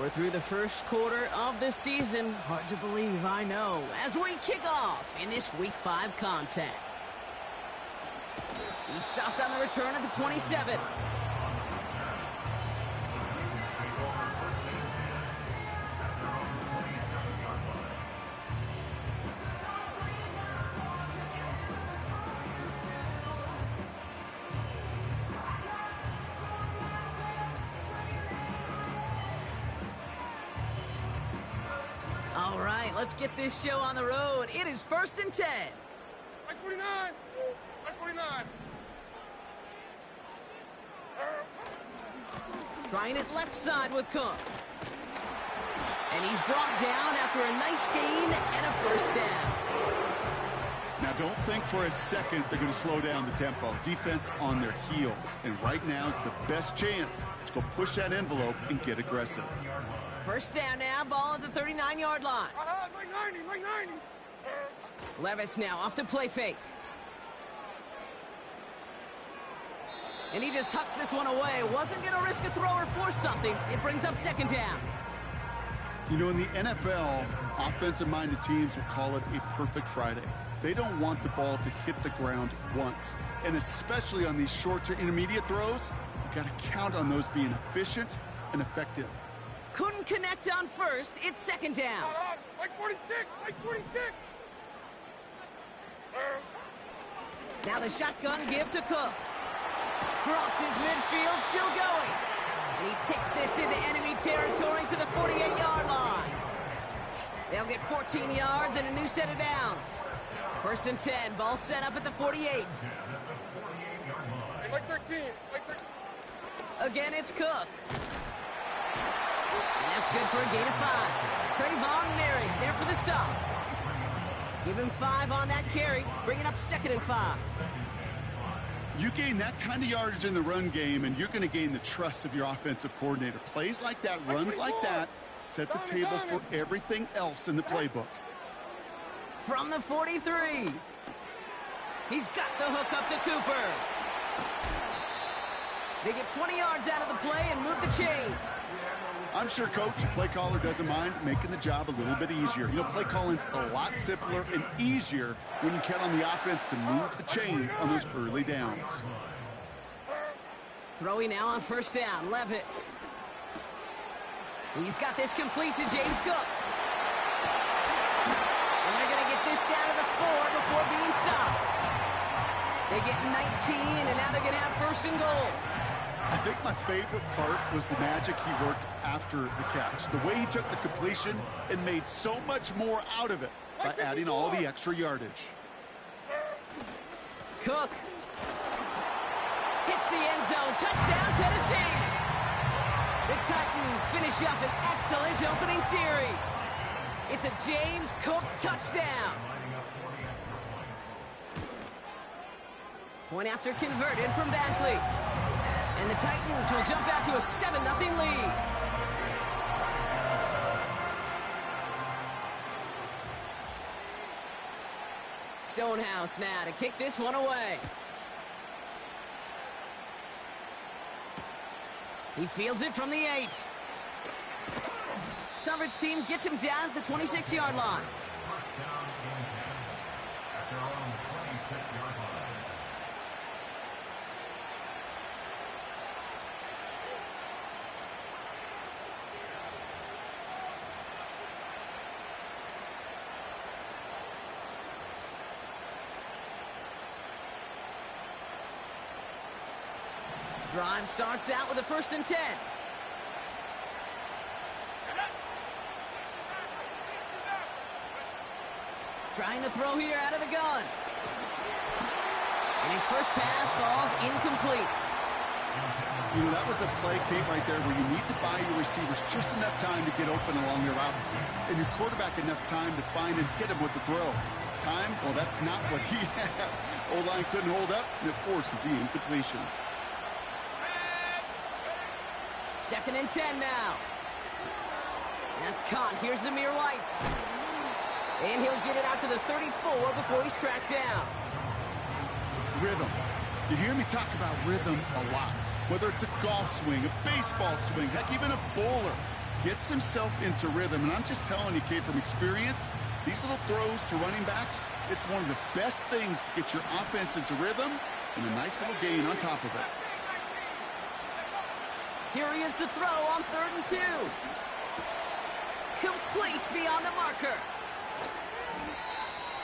We're through the first quarter of this season. Hard to believe, I know, as we kick off in this Week 5 contest. He stopped on the return at the 27. All right, let's get this show on the road. It is 1st and 10. Like 49! Like 49! Trying it left side with Cook. And he's brought down after a nice gain and a first down. Now, don't think for a second they're going to slow down the tempo. Defense on their heels. And right now is the best chance to go push that envelope and get aggressive. First down now, ball at the 39-yard line. Like 90, like 90! Levis now off the play fake. And he just hucks this one away. Wasn't going to risk a throw or force something. It brings up 2nd down. You know, in the NFL, offensive-minded teams will call it a perfect Friday. They don't want the ball to hit the ground once. And especially on these short to intermediate throws, you got to count on those being efficient and effective. Couldn't connect on first. It's 2nd down. Like 46! Like 46! Now the shotgun give to Cook. Crosses midfield, still going. And he takes this into enemy territory to the 48-yard line. They'll get 14 yards and a new set of downs. 1st and 10, ball set up at the 48. Like 13! Like 13! Again, it's Cook. And that's good for a gain of 5. Trayvon Merrick there for the stop. Give him 5 on that carry, bringing up 2nd and 5. You gain that kind of yardage in the run game, and you're going to gain the trust of your offensive coordinator. Plays like that, runs like that, set the table for everything else in the playbook. From the 43. He's got the hook up to Cooper. They get 20 yards out of the play and move the chains. I'm sure Coach, play caller, doesn't mind making the job a little bit easier. You know, play calling's a lot simpler and easier when you count on the offense to move the chains on those early downs. Throwing now on 1st down, Levis. He's got this complete to James Cook. And they're going to get this down to the 4 before being stopped. They get 19, and now they're going to have 1st and goal. I think my favorite part was the magic he worked after the catch. The way he took the completion and made so much more out of it by adding all the extra yardage. Cook hits the end zone. Touchdown, Tennessee. The Titans finish up an excellent opening series. It's a James Cook touchdown. Point after converted from Badgley. And the Titans will jump out to a 7-0 lead. Stonehouse now to kick this one away. He fields it from the 8. Coverage team gets him down at the 26-yard line. Drive starts out with a 1st and 10. Trying to throw here out of the gun. And his first pass falls incomplete. You know, that was a play, Kate, right there where you need to buy your receivers just enough time to get open along their routes. And your quarterback enough time to find and hit him with the throw. Time? Well, that's not what he had. O-line couldn't hold up, and it forces the incompletion. 2nd and 10 now. That's caught. Here's Zamir White. And he'll get it out to the 34 before he's tracked down. Rhythm. You hear me talk about rhythm a lot. Whether it's a golf swing, a baseball swing, heck, even a bowler. gets himself into rhythm. And I'm just telling you, kid, from experience, these little throws to running backs, it's one of the best things to get your offense into rhythm and a nice little gain on top of it. Here he is to throw on 3rd and 2. Complete beyond the marker.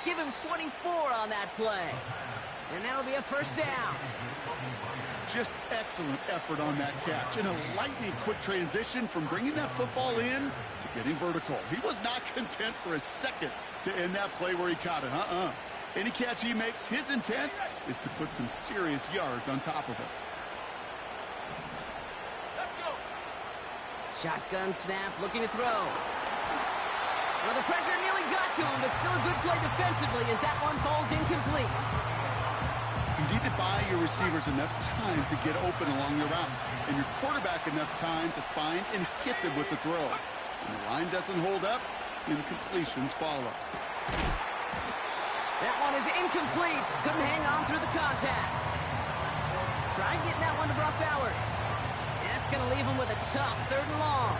Give him 24 on that play. And that'll be a first down. Just excellent effort on that catch. And a lightning quick transition from bringing that football in to getting vertical. He was not content for a second to end that play where he caught it. Any catch he makes, his intent is to put some serious yards on top of it. Shotgun snap, looking to throw. Well, the pressure nearly got to him, but still a good play defensively as that one falls incomplete. You need to buy your receivers enough time to get open along their routes, and your quarterback enough time to find and hit them with the throw. When the line doesn't hold up, incompletions follow. That one is incomplete. Couldn't hang on through the contact. Tried getting that one to Brock Bowers. That's going to leave him with a tough 3rd and long.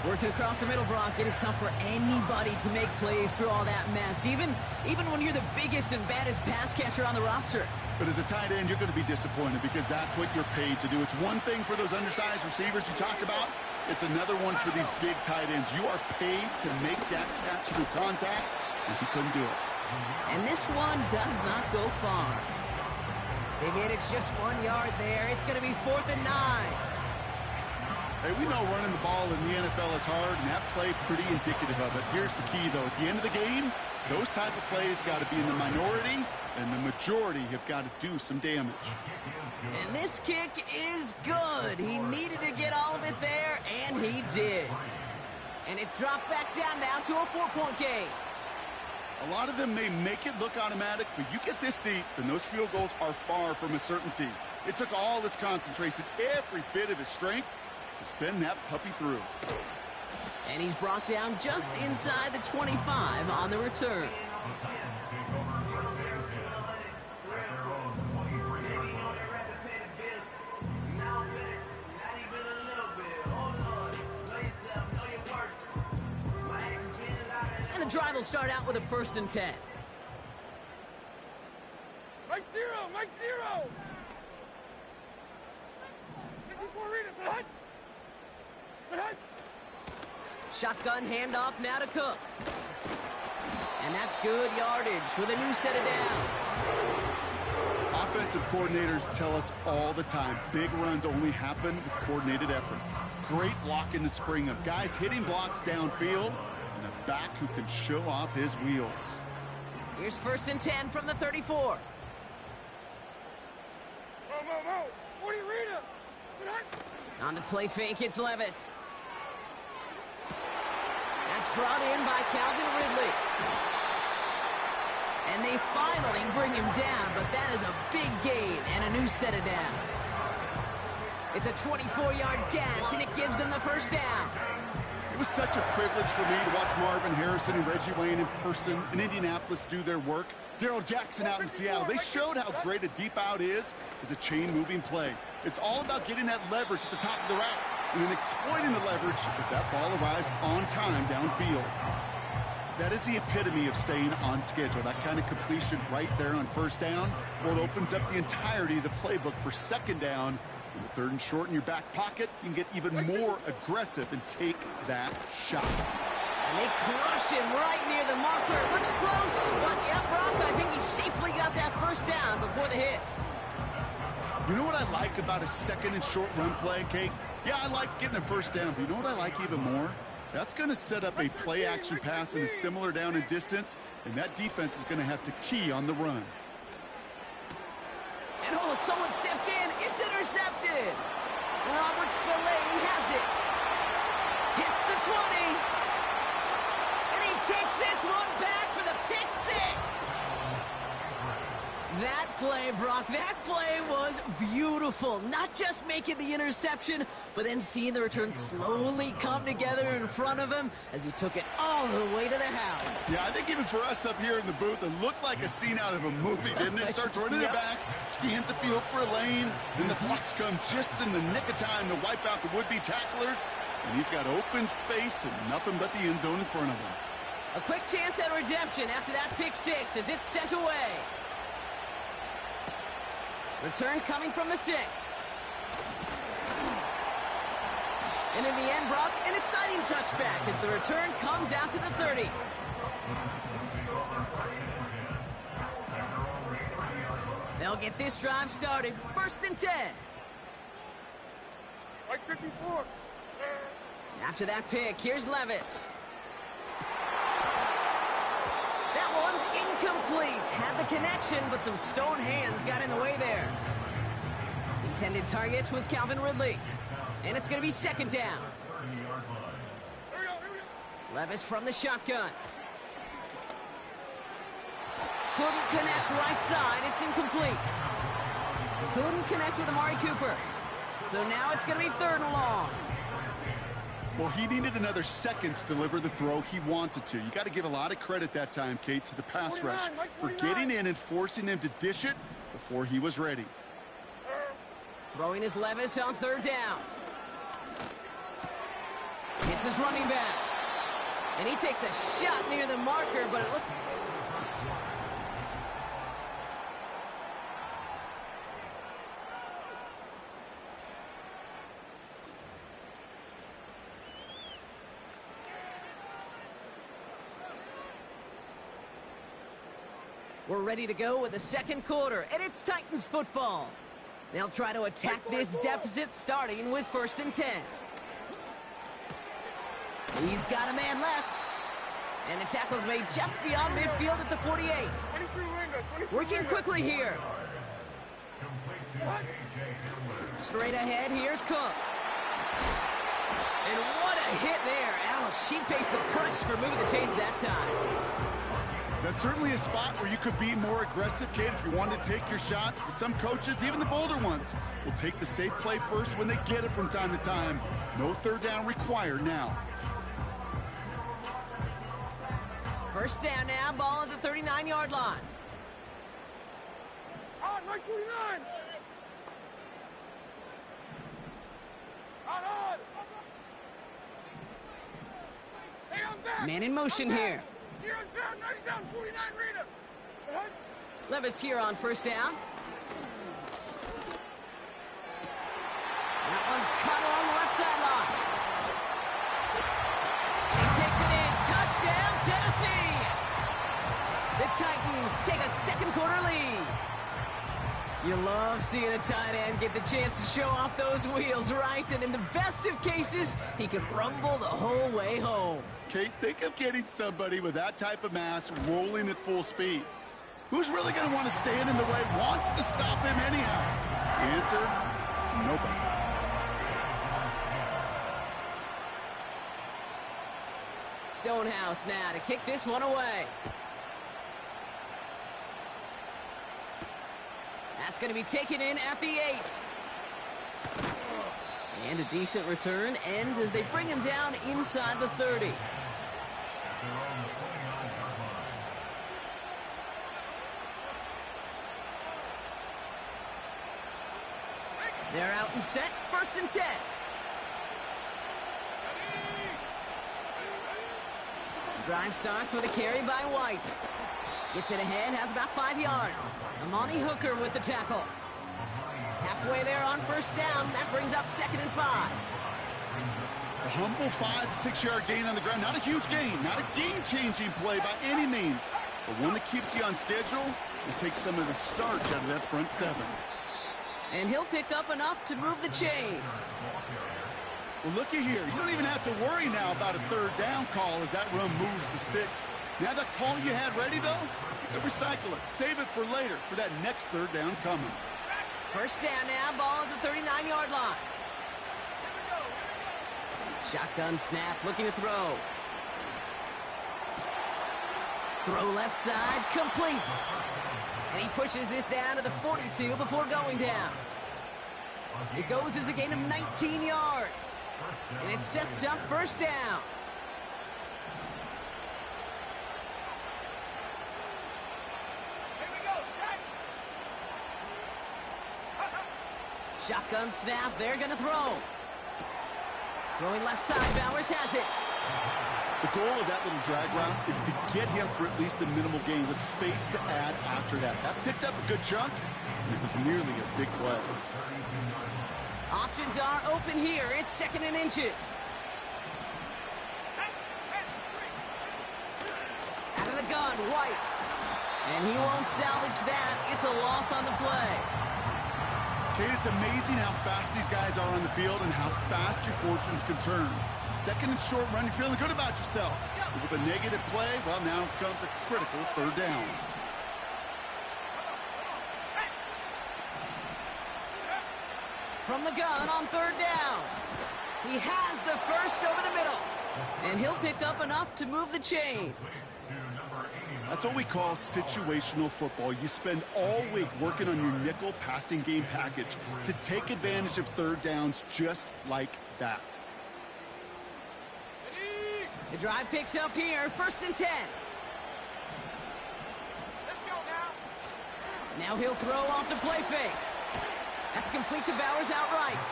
Working across the middle, Brock, it is tough for anybody to make plays through all that mess, even when you're the biggest and baddest pass catcher on the roster. But as a tight end, you're going to be disappointed because that's what you're paid to do. It's one thing for those undersized receivers you talk about. It's another one for these big tight ends. You are paid to make that catch through contact, and he couldn't do it. And this one does not go far. They managed just 1 yard there. It's going to be 4th and 9. Hey, we know running the ball in the NFL is hard, and that play pretty indicative of it. Here's the key, though. At the end of the game, those type of plays got to be in the minority, and the majority have got to do some damage. And this kick is good. He needed to get all of it there, and he did. And it's dropped back down now to a 4-point game. A lot of them may make it look automatic, but you get this deep, and those field goals are far from a certainty. It took all his concentration, every bit of his strength, to send that puppy through. And he's brought down just inside the 25 on the return. And the drive will start out with a 1st and 10. Mike 0, Mike 0. Shotgun handoff now to Cook. And that's good yardage with a new set of downs. Offensive coordinators tell us all the time, big runs only happen with coordinated efforts. Great blocking to spring them. Guys hitting blocks downfield, and a back who can show off his wheels. Here's 1st and 10 from the 34. Mo. 40 Rita. On the play fake, it's Levis. That's brought in by Calvin Ridley. And they finally bring him down, but that is a big gain and a new set of downs. It's a 24-yard gash, and it gives them the 1st down. It was such a privilege for me to watch Marvin Harrison and Reggie Wayne in person in Indianapolis do their work. Darrell Jackson out in Seattle. They showed how great a deep out is as a chain-moving play. It's all about getting that leverage at the top of the route and then exploiting the leverage as that ball arrives on time downfield. That is the epitome of staying on schedule. That kind of completion right there on 1st down, well, it opens up the entirety of the playbook for 2nd down. With 3rd and short in your back pocket, you can get even more aggressive and take that shot. And they crush him right near the marker. It looks close, but yeah, Brock, I think he safely got that 1st down before the hit. You know what I like about a 2nd and short run play, Kate? Yeah, I like getting a 1st down, but you know what I like even more? That's going to set up a play-action pass in a similar down and distance, and that defense is going to have to key on the run. And oh, someone stepped in. It's intercepted. Robert Spillane has it. Hits the 20. And he takes this one back for the pick 6. That play, Brock, that play was beautiful. Not just making the interception, but then seeing the return slowly come together in front of him as he took it all the way to the house. Yeah, I think even for us up here in the booth, it looked like a scene out of a movie, didn't it? Starts running it back, scans the field for a lane, then the blocks come just in the nick of time to wipe out the would-be tacklers. And he's got open space and nothing but the end zone in front of him. A quick chance at redemption after that pick six as it's sent away. Return coming from the 6. And in the end, Brock, an exciting touchback as the return comes out to the 30. They'll get this drive started. 1st and 10. Like 54. After that pick, here's Levis. That one's incomplete. Had the connection, but some stone hands got in the way there. Intended target was Calvin Ridley. And it's going to be 2nd down. Levis from the shotgun. Couldn't connect right side. It's incomplete. Couldn't connect with Amari Cooper. So now it's going to be 3rd and long. Well, he needed another second to deliver the throw he wanted to. You got to give a lot of credit that time, Kate, to the pass rush for getting in and forcing him to dish it before he was ready. Throwing his Levis on 3rd down. Hits his running back. And he takes a shot near the marker, but it looked... We're ready to go with the 2nd quarter, and it's Titans football. They'll try to attack this deficit starting with 1st and 10. He's got a man left. And the tackle's made just beyond midfield at the 48. Working quickly here. Straight ahead, here's Cook. And what a hit there. Ouch, she faced the press for moving the chains that time. That's certainly a spot where you could be more aggressive, Kate, if you wanted to take your shots. But some coaches, even the bolder ones, will take the safe play first when they get it from time to time. No 3rd down required now. 1st down now, ball at the 39-yard line. On, Mike 49. On. Hey, I'm back. Man in motion here. Heroes down, 90 down, 49 Rita. Levis here on 1st down. That one's cut along the left sideline. He takes it in. Touchdown, Tennessee. The Titans take a 2nd quarter lead. You love seeing a tight end get the chance to show off those wheels, right? And in the best of cases, he could rumble the whole way home. Kate, think of getting somebody with that type of mass rolling at full speed. Who's really going to want to stand in the way, wants to stop him anyhow? The answer, nobody. Stonehouse now to kick this one away. That's going to be taken in at the 8. And a decent return ends as they bring him down inside the 30. They're out and set, 1st and 10. Drive starts with a carry by White. Gets it ahead, has about 5 yards. Amani Hooker with the tackle. Halfway there on 1st down, that brings up 2nd and 5. A humble 5-6 yard gain on the ground. Not a huge gain, not a game-changing play by any means, but one that keeps you on schedule and takes some of the starch out of that front 7. And he'll pick up enough to move the chains. Well, looky here. You don't even have to worry now about a 3rd down call as that run moves the sticks. Now that call you had ready, though, you can recycle it. Save it for later for that next 3rd down coming. 1st down now, ball at the 39-yard line. Shotgun snap, looking to throw. Throw left side, complete. And he pushes this down to the 42 before going down. It goes as a gain of 19 yards. And it sets up 1st down. Shotgun snap, they're going to throw. Going left side, Bowers has it. The goal of that little drag route is to get him for at least a minimal gain with space to add after that. That picked up a good chunk, and it was nearly a big play. Options are open here. It's 2nd and inches. Out of the gun, White. And he won't salvage that. It's a loss on the play. Kate, it's amazing how fast these guys are on the field and how fast your fortunes can turn. 2nd and short run, you're feeling good about yourself. But with a negative play, well, now comes a critical 3rd down. From the gun on 3rd down. He has the first over the middle. And he'll pick up enough to move the chains. That's what we call situational football. You spend all week working on your nickel passing game package to take advantage of 3rd downs just like that. The drive picks up here, 1st and 10. Let's go now. Now he'll throw off the play fake. That's complete to Bowers outright.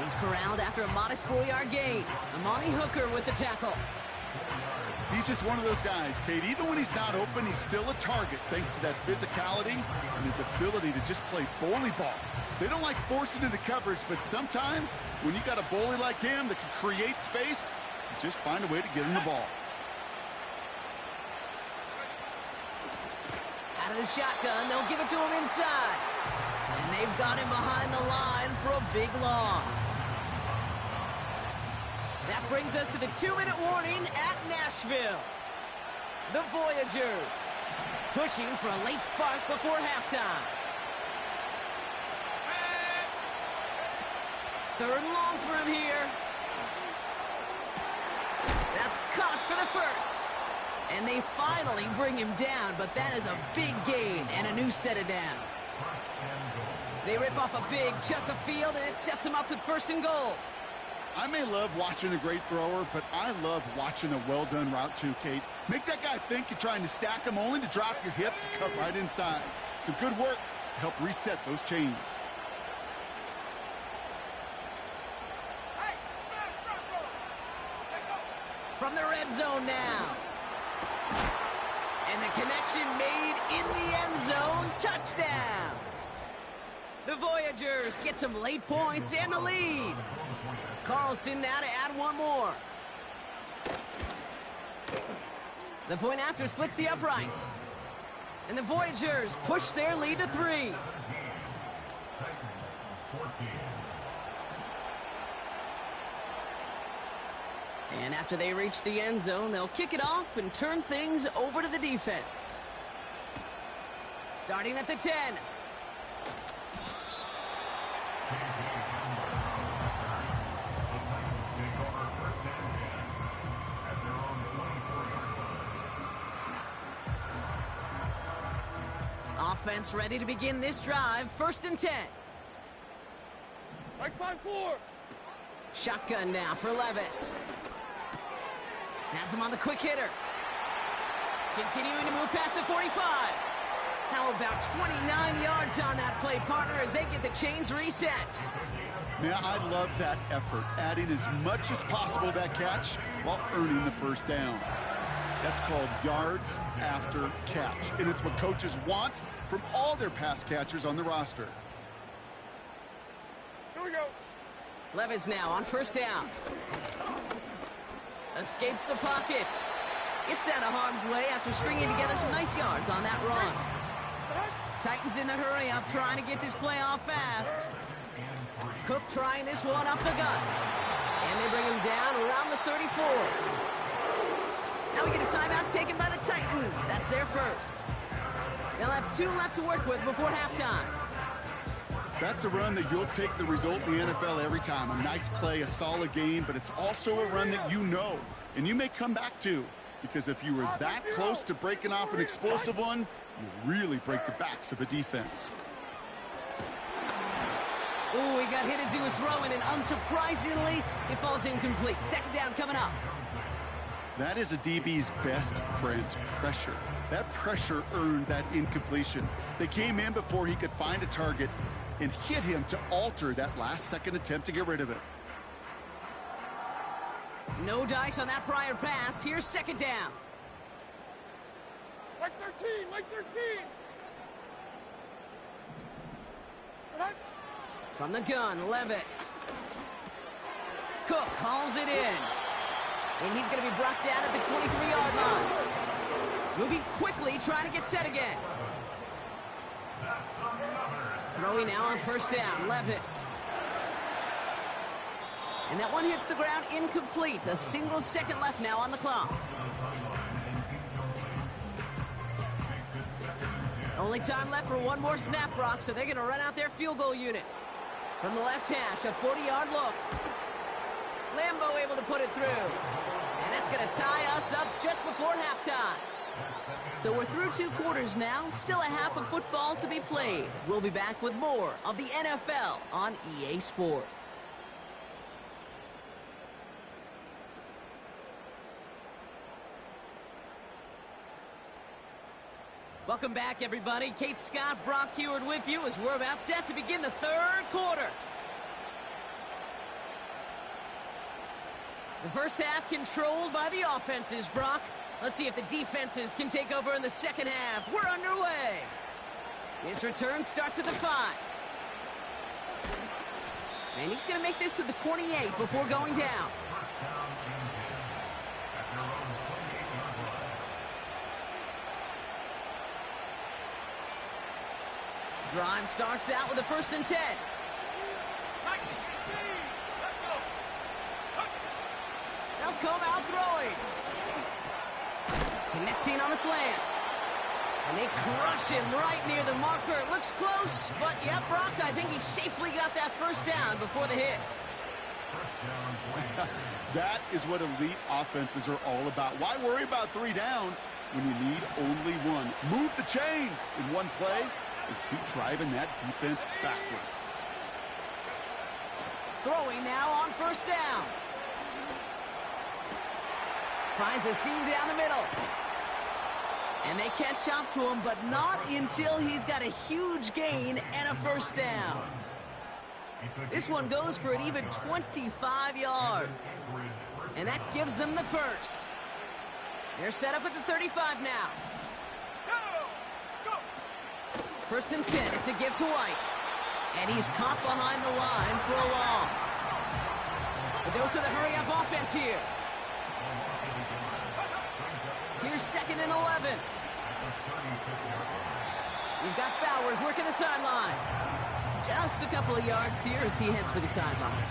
He's corralled after a modest 4-yard gain. Amani Hooker with the tackle. He's just one of those guys, Kate. Even when he's not open, he's still a target thanks to that physicality and his ability to just play bully ball. They don't like forcing into coverage, but sometimes when you got a bully like him that can create space, you just find a way to get him the ball. Out of the shotgun, they'll give it to him inside. And they've got him behind the line for a big loss. That brings us to the 2-minute warning at Nashville. The Voyagers pushing for a late spark before halftime. 3rd and long for him here. That's caught for the first. And they finally bring him down, but that is a big gain and a new set of downs. They rip off a big chunk of field, and it sets them up with 1st and goal. I may love watching a great thrower, but I love watching a well-done route too, Kate. Make that guy think you're trying to stack him only to drop your hips and cut right inside. Some good work to help reset those chains. From the red zone now. And the connection made in the end zone. Touchdown. The Voyagers get some late points and the lead. Carlson now to add one more. The point after splits the uprights. And the Voyagers push their lead to 3. And after they reach the end zone, they'll kick it off and turn things over to the defense. Starting at the 10. Offense ready to begin this drive. 1st and 10. Like 5-4. Shotgun now for Levis. Has him on the quick hitter. Continuing to move past the 45. How about 29 yards on that play, partner, as they get the chains reset. Man, I love that effort, adding as much as possible to that catch while earning the 1st down. That's called yards after catch, and it's what coaches want from all their pass catchers on the roster. Here we go. Levis now on 1st down. Escapes the pocket. It's out of harm's way after stringing together some nice yards on that run. Titans in the hurry up, trying to get this play off fast. Cook trying this one up the gut. And they bring him down around the 34. Now we get a timeout taken by the Titans. That's their first. They'll have 2 left to work with before halftime. That's a run that you'll take the result in the NFL every time. A nice play, a solid game, but it's also a run that you know, and you may come back to, because if you were that close to breaking off an explosive one, you really break the backs of a defense. Ooh, he got hit as he was throwing, and unsurprisingly, it falls incomplete. 2nd down coming up. That is a DB's best friend, pressure. That pressure earned that incompletion. They came in before he could find a target and hit him to alter that last-second attempt to get rid of it. No dice on that prior pass. Here's second down. Like 13, like 13. From the gun, Levis. Cook hauls it in. And he's going to be brought down at the 23-yard line. Moving quickly, trying to get set again. Throwing now on first down, Levis. And that one hits the ground incomplete. A single second left now on the clock. Only time left for one more snap, Brock, so they're going to run out their field goal unit. From the left hash, a 40-yard look. Lambo able to put it through. And that's going to tie us up just before halftime. So we're through 2 quarters now. Still a half of football to be played. We'll be back with more of the NFL on EA Sports. Welcome back, everybody. Kate Scott, Brock Heward with you as we're about set to begin the 3rd quarter. The first half controlled by the offenses, Brock. Let's see if the defenses can take over in the second half. We're underway. His return starts at the 5. And he's going to make this to the 28 before going down. Drive starts out with a 1st and 10. They'll come out throwing. Connecting on the slant. And they crush him right near the marker. It looks close, but yeah, Brock, I think he safely got that first down before the hit. That is what elite offenses are all about. Why worry about 3 downs when you need only 1? Move the chains in one play and keep driving that defense backwards. Throwing now on first down. Finds a seam down the middle. And they catch up to him, but not until he's got a huge gain and a first down. This one goes for an even 25 yards. And that gives them the first. They're set up at the 35 now. 1st and 10. It's a give to White. And he's caught behind the line for a loss. A dose of the hurry-up offense here. Here's 2nd and 11. He's got Bowers working the sideline. Just a couple of yards here as he heads for the sideline.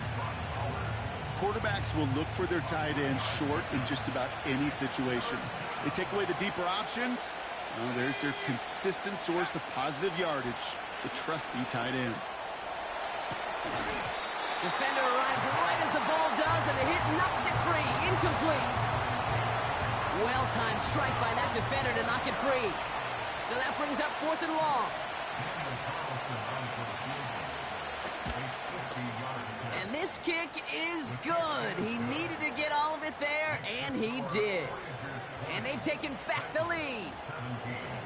Quarterbacks will look for their tight end short in just about any situation. They take away the deeper options. Well, there's their consistent source of positive yardage, the trusty tight end. Defender arrives right as the ball does, and the hit knocks it free. Incomplete. Well-timed strike by that defender to knock it free. So that brings up 4th and long. And this kick is good. He needed to get all of it there, and he did. And they've taken back the lead.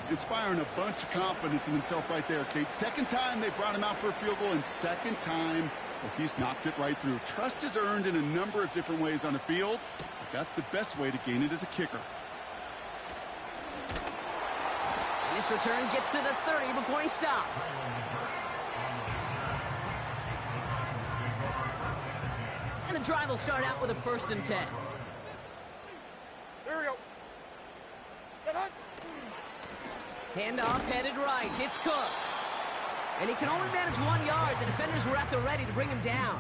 Inspiring a bunch of confidence in himself right there, Kate. 2nd time they brought him out for a field goal, and 2nd time, well, he's knocked it right through. Trust is earned in a number of different ways on the field. That's the best way to gain it as a kicker. And this return gets to the 30 before he stopped. And the drive will start out with a 1st and 10. There we go. Handoff headed right. It's Cook. And he can only manage 1 yard. The defenders were at the ready to bring him down.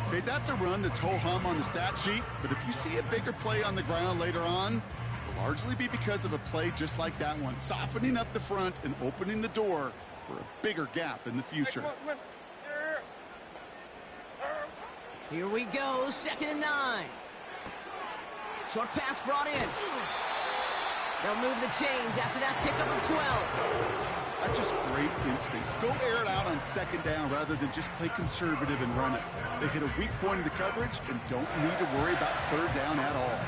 Okay, that's a run that's ho-hum on the stat sheet, but if you see a bigger play on the ground later on, it'll largely be because of a play just like that one, softening up the front and opening the door for a bigger gap in the future. Here we go, 2nd and 9. Short pass brought in. They'll move the chains after that pickup of 12. That's just great instincts. Go air it out on 2nd down rather than just play conservative and run it. They hit a weak point in the coverage and don't need to worry about 3rd down at all.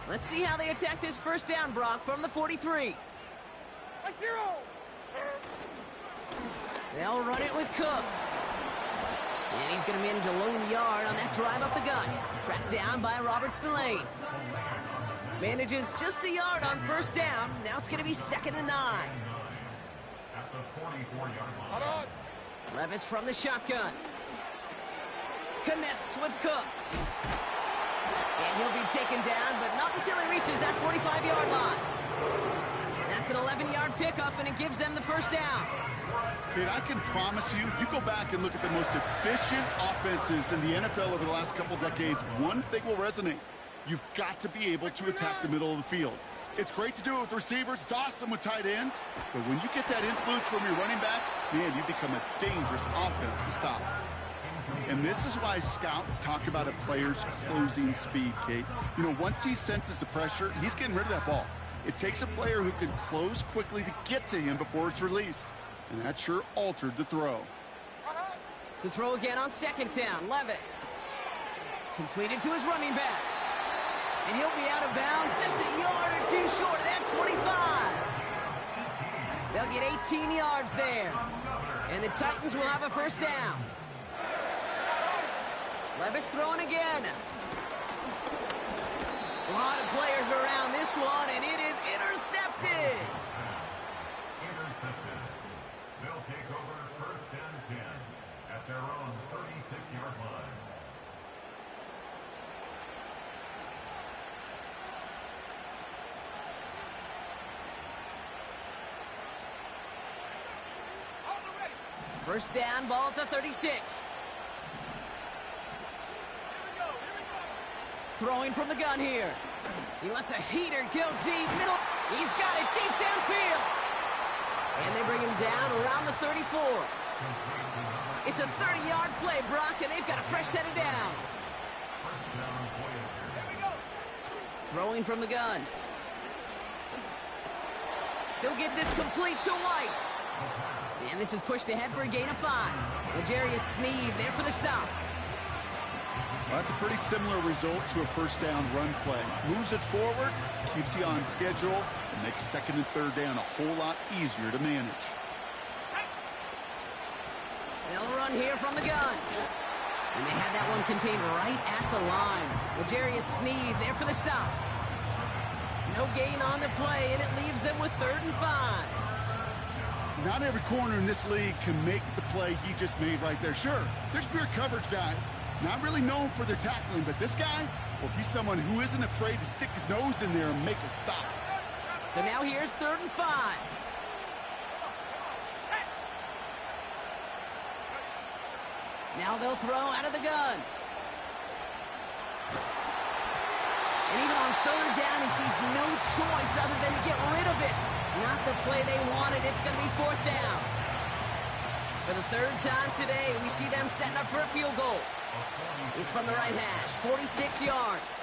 Let's see how they attack this first down, Brock, from the 43. Like 0. They'll run it with Cook. And he's going to manage a lone yard on that drive up the gut. Tracked down by Robert Spillane. Manages just a yard on first down. Now it's going to be 2nd and 9. Hold on. Levis from the shotgun. Connects with Cook. And he'll be taken down, but not until he reaches that 45-yard line. That's an 11-yard pickup, and it gives them the first down. Kate, I can promise you, you go back and look at the most efficient offenses in the NFL over the last couple decades, one thing will resonate. You've got to be able to attack the middle of the field. It's great to do it with receivers. It's awesome with tight ends. But when you get that influence from your running backs, man, you become a dangerous offense to stop. And this is why scouts talk about a player's closing speed, Kate. You know, once he senses the pressure, he's getting rid of that ball. It takes a player who can close quickly to get to him before it's released. And that sure altered the throw. To throw again on 2nd down, Levis. Completed to his running back. And he'll be out of bounds just a yard or two short of that 25. They'll get 18 yards there. And the Titans will have a first down. Levis throwing again. A lot of players around this one, and it is intercepted. Intercepted. They'll take over 1st and 10 at their own 36-yard line. First down, ball at the 36. Throwing from the gun here. He lets a heater go deep middle. He's got it deep downfield. And they bring him down around the 34. It's a 30-yard play, Brock, and they've got a fresh set of downs. Throwing from the gun. He'll get this complete to White. And this is pushed ahead for a gain of 5. L'Jarius Sneed there for the stop. Well, that's a pretty similar result to a first down run play. Moves it forward, keeps you on schedule, and makes 2nd and 3rd down a whole lot easier to manage. They'll run here from the gun. And they had that one contained right at the line. L'Jarius Sneed there for the stop. No gain on the play, and it leaves them with 3rd and 5. Not every corner in this league can make the play he just made right there. Sure, there's pure coverage guys. Not really known for their tackling, but this guy, well, he's someone who isn't afraid to stick his nose in there and make a stop. So now here's 3rd and 5. Now they'll throw out of the gun. And even on 3rd down, he sees no choice other than to get rid of it. Not the play they wanted. It's going to be 4th down. For the 3rd time today, we see them setting up for a field goal. It's from the right hash, 46 yards.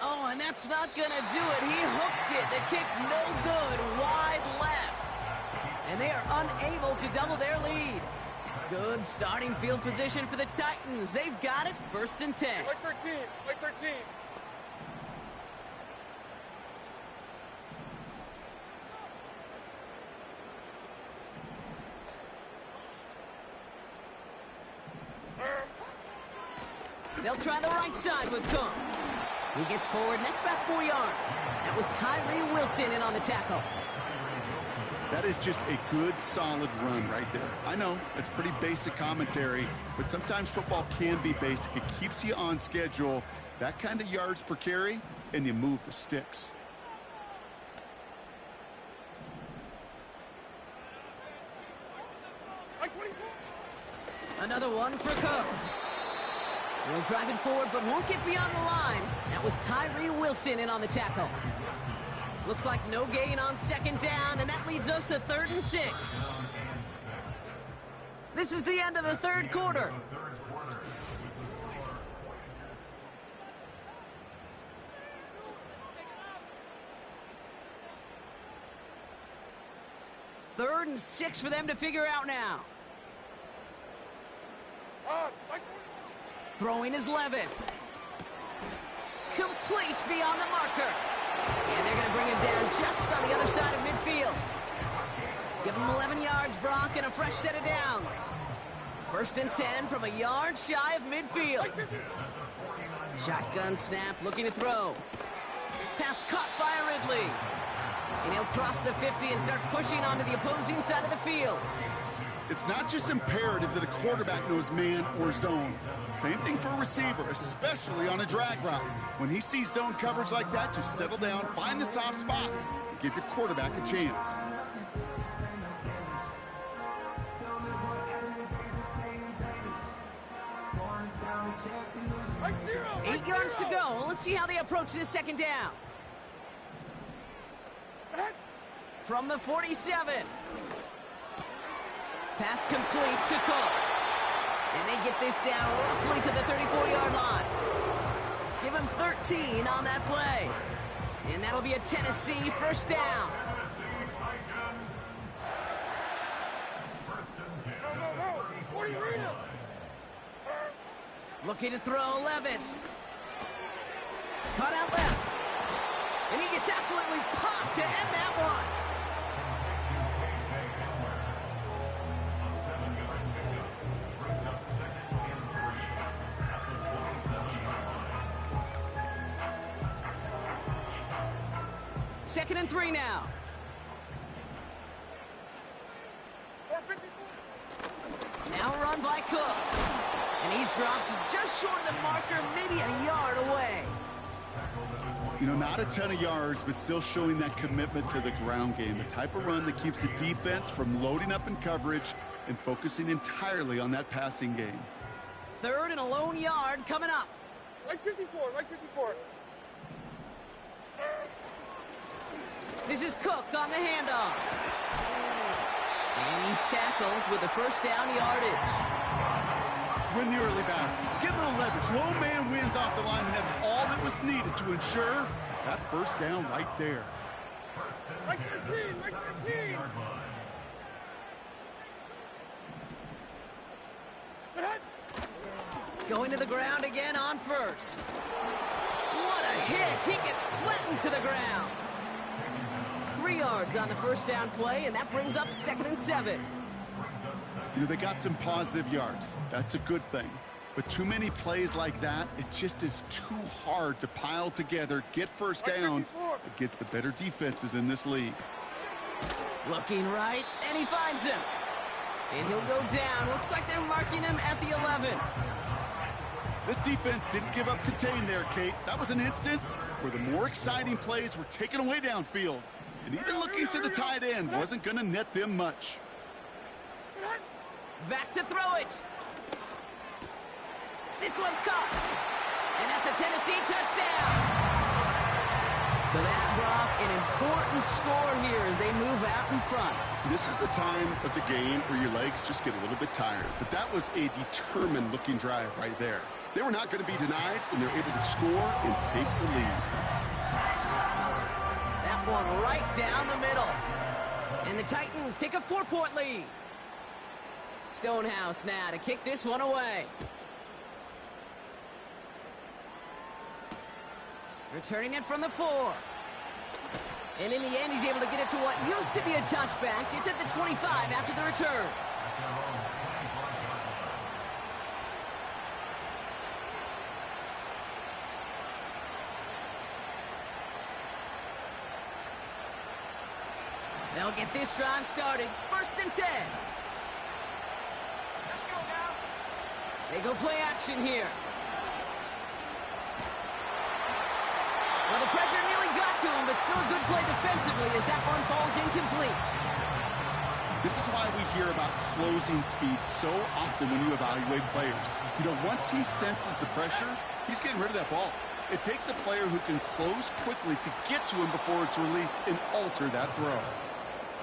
Oh, and that's not going to do it. He hooked it. The kick no good, wide left. And they are unable to double their lead. Good starting field position for the Titans. They've got it, 1st and 10. Like 13, like 13. They'll try the right side with Cook. He gets forward, and that's about 4 yards. That was Tyree Wilson in on the tackle. That is just a good, solid run right there. I know, it's pretty basic commentary, but sometimes football can be basic. It keeps you on schedule, that kind of yards per carry, and you move the sticks. Another one for Cook. He'll drive it forward, but won't get beyond the line. That was Tyree Wilson in on the tackle. Looks like no gain on 2nd down, and that leads us to 3rd and 6. This is the end of the 3rd quarter. Third and 6 for them to figure out now. Throwing is Levis. Complete beyond the marker. And they're going to bring him down just on the other side of midfield. Give him 11 yards, Brock, and a fresh set of downs. First and 10 from a yard shy of midfield. Shotgun snap, looking to throw. Pass caught by Ridley. And he'll cross the 50 and start pushing onto the opposing side of the field. It's not just imperative that a quarterback knows man or zone. Same thing for a receiver, especially on a drag route. When he sees zone coverage like that, just settle down, find the soft spot, and give your quarterback a chance. Like 0. 8 yards to go. Let's see how they approach this second down. Set. From the 47. Pass complete to Cook. And they get this down roughly to the 34-yard line. Give him 13 on that play. And that'll be a Tennessee first down. No. 40 Rita. Looking to throw Levis. Cut out left. And he gets absolutely popped to end that one. Second and 3 now. 454. Now run by Cook. And he's dropped just short of the marker, maybe a yard away. You know, not a ton of yards, but still showing that commitment to the ground game. The type of run that keeps the defense from loading up in coverage and focusing entirely on that passing game. Third and a lone yard coming up. Like 54. This is Cook on the handoff. And he's tackled with the first down yardage. Win the early battle. Get a little leverage. Low man wins off the line, and that's all that was needed to ensure that first down right there. Like 13. Set. Going to the ground again on first. What a hit. He gets flattened to the ground. 3 yards on the first down play, and that brings up second and 7. You know, they got some positive yards. That's a good thing. But too many plays like that, it just is too hard to pile together, get first downs against the better defenses in this league. Looking right, and he finds him. And he'll go down. Looks like they're marking him at the 11. This defense didn't give up contain there, Kate. That was an instance where the more exciting plays were taken away downfield. And even looking to the tight end wasn't going to net them much. Back to throw it. This one's caught. And that's a Tennessee touchdown. So that brought an important score here as they move out in front. This is the time of the game where your legs just get a little bit tired. But that was a determined-looking drive right there. They were not going to be denied, and they're able to score and take the lead. That one right down the middle. And the Titans take a 4-point lead. Stonehouse now to kick this one away. Returning it from the 4. And in the end, he's able to get it to what used to be a touchback. It's at the 25 after the return. They'll get this drive started. First and 10. They go play action here. Well, the pressure nearly got to him, but still a good play defensively as that one falls incomplete. This is why we hear about closing speed so often when you evaluate players. You know, once he senses the pressure, he's getting rid of that ball. It takes a player who can close quickly to get to him before it's released and alter that throw.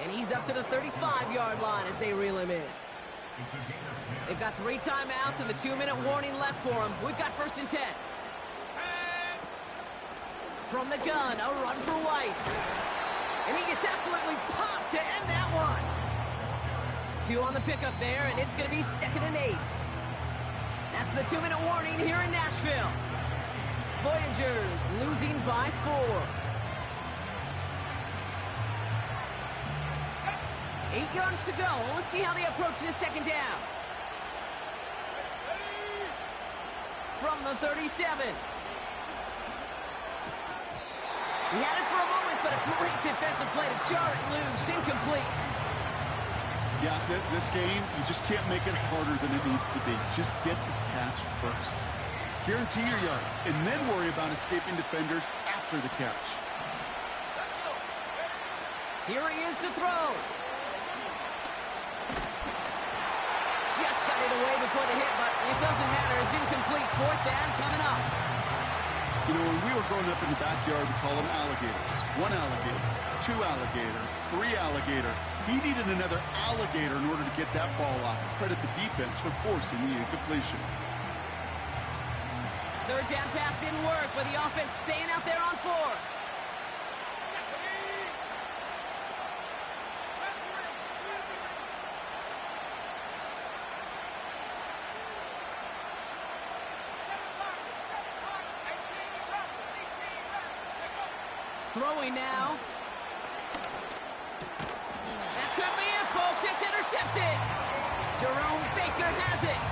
And he's up to the 35-yard line as they reel him in. They've got 3 timeouts and the 2-minute warning left for him. We've got first and 10. From the gun, a run for White. And he gets absolutely popped to end that one. 2 on the pickup there, and it's going to be second and 8. That's the 2-minute warning here in Nashville. Voyagers losing by 4. 8 yards to go. Let's see how they approach this second down. from the 37. He had it for a moment, but a great defensive play to jar it loose. Incomplete. Yeah, this game, you just can't make it harder than it needs to be. Just get the catch first. Guarantee your yards, and then worry about escaping defenders after the catch. Here he is to throw. Just got it away before the hit, but it doesn't matter. It's incomplete. Fourth down coming up. You know, when we were growing up in the backyard, we call them alligators. One alligator, two alligator, three alligator. He needed another alligator in order to get that ball off. Credit the defense for forcing the incompletion. Third down pass didn't work, but the offense staying out there on fourth. Throwing now. That could be it, folks. It's intercepted. Jerome Baker has it.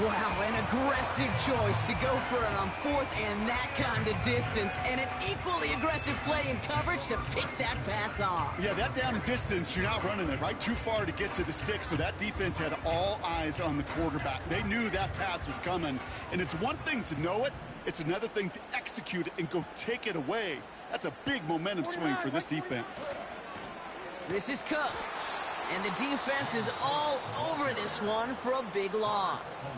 Wow, an aggressive choice to go for it on fourth and that kind of distance. And an equally aggressive play in coverage to pick that pass off. Yeah, that down and distance, you're not running it, right? Too far to get to the stick, so that defense had all eyes on the quarterback. They knew that pass was coming. And it's one thing to know it. It's another thing to execute it and go take it away. That's a big momentum swing for this defense. This is Cook. And the defense is all over this one for a big loss.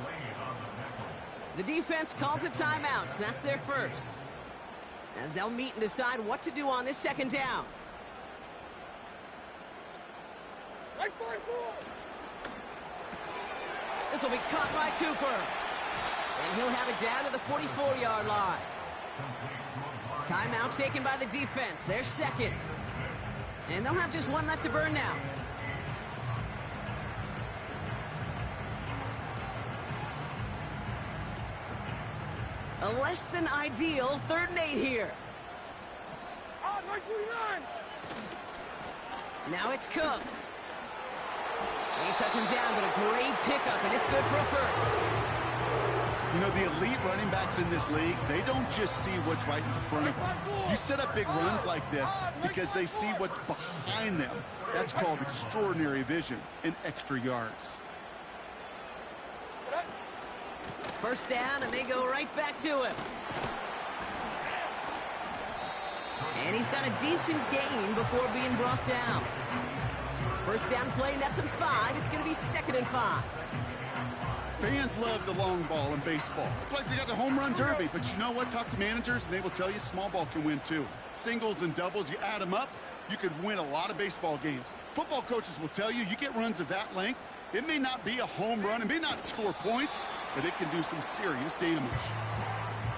The defense calls a timeout, so that's their first. As they'll meet and decide what to do on this second down. This will be caught by Cooper. And he'll have it down to the 44-yard line. Timeout taken by the defense. Their second. And they'll have just one left to burn now. A less than ideal 3rd and 8 here. Now it's Cook. They touch him down, but a great pickup, and it's good for a first. You know, the elite running backs in this league, they don't just see what's right in front of them. You set up big runs like this because they see what's behind them. That's called extraordinary vision and extra yards. First down, and they go right back to him. And he's got a decent gain before being brought down. First down play, nets him 5. It's going to be 2nd and 5. Fans love the long ball in baseball. It's like they got the home run derby, but you know what? Talk to managers, and they will tell you small ball can win too. Singles and doubles, you add them up, you could win a lot of baseball games. Football coaches will tell you, you get runs of that length, it may not be a home run, it may not score points, but it can do some serious damage.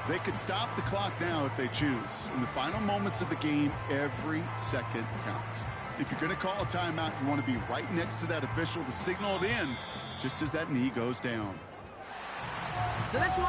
They could stop the clock now if they choose. In the final moments of the game, every second counts. If you're going to call a timeout, you want to be right next to that official to signal it in just as that knee goes down. So this one